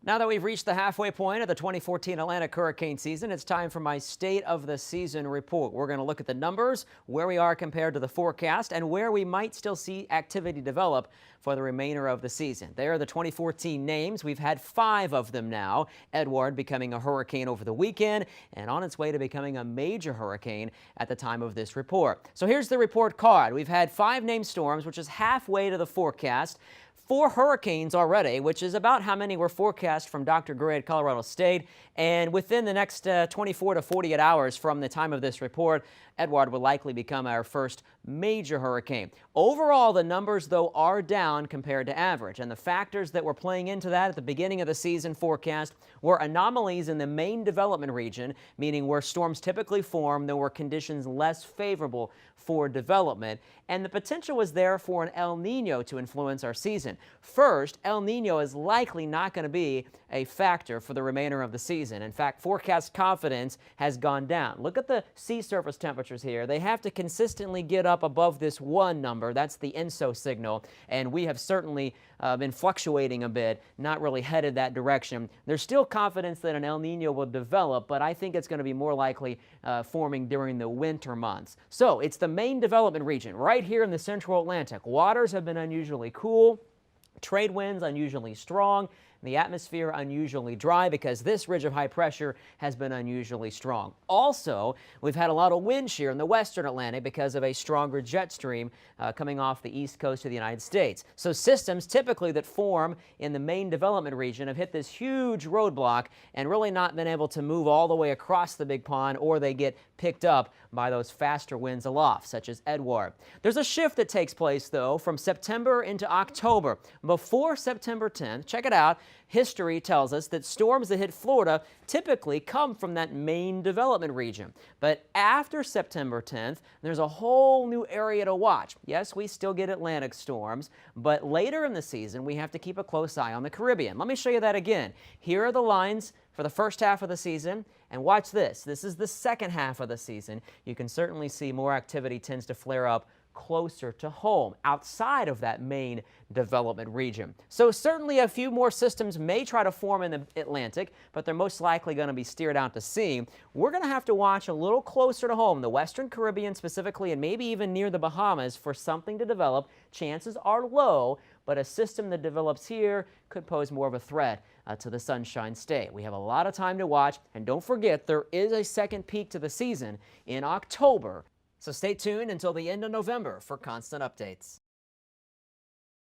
Now that we've reached the halfway point of the 2014 Atlantic hurricane season, it's time for my State of the Season report. We're going to look at the numbers, where we are compared to the forecast, and where we might still see activity develop for the remainder of the season. There are the 2014 names. We've had 5 of them now. Edward becoming a hurricane over the weekend and on its way to becoming a major hurricane at the time of this report. So here's the report card. We've had 5 named storms, which is halfway to the forecast. 4 hurricanes already, which is about how many were forecast from Dr. Gray at Colorado State. And within the next 24 to 48 hours from the time of this report, Edward will likely become our first major hurricane. Overall, the numbers, though, are down compared to average. And the factors that were playing into that at the beginning of the season forecast were anomalies in the main development region, meaning where storms typically form, there were conditions less favorable for development. And the potential was there for an El Nino to influence our season. First, El Nino is likely not going to be a factor for the remainder of the season. In fact, forecast confidence has gone down. Look at the sea surface temperatures here. They have to consistently get up above this 1 number. That's the ENSO signal. And we have certainly been fluctuating a bit, not really headed that direction. There's still confidence that an El Nino will develop, but I think it's going to be more likely forming during the winter months. So it's the main development region right here in the central Atlantic. Waters have been unusually cool. Trade winds unusually strong. The atmosphere unusually dry because this ridge of high pressure has been unusually strong. Also, we've had a lot of wind shear in the western Atlantic because of a stronger jet stream coming off the east coast of the United States. So systems typically that form in the main development region have hit this huge roadblock and really not been able to move all the way across the big pond, or they get picked up by those faster winds aloft, such as Edward. There's a shift that takes place, though, from September into October. Before September 10th, check it out, history tells us that storms that hit Florida typically come from that main development region. But after September 10th, there's a whole new area to watch. Yes, we still get Atlantic storms, but later in the season, we have to keep a close eye on the Caribbean. Let me show you that again. Here are the lines for the first half of the season, and watch this. This is the second half of the season. You can certainly see more activity tends to flare up closer to home, outside of that main development region. So certainly a few more systems may try to form in the Atlantic, but they're most likely going to be steered out to sea. We're going to have to watch a little closer to home, the Western Caribbean specifically, and maybe even near the Bahamas for something to develop. Chances are low, but a system that develops here could pose more of a threat to the Sunshine State. We have a lot of time to watch, and don't forget there is a second peak to the season in October. So stay tuned until the end of November for constant updates.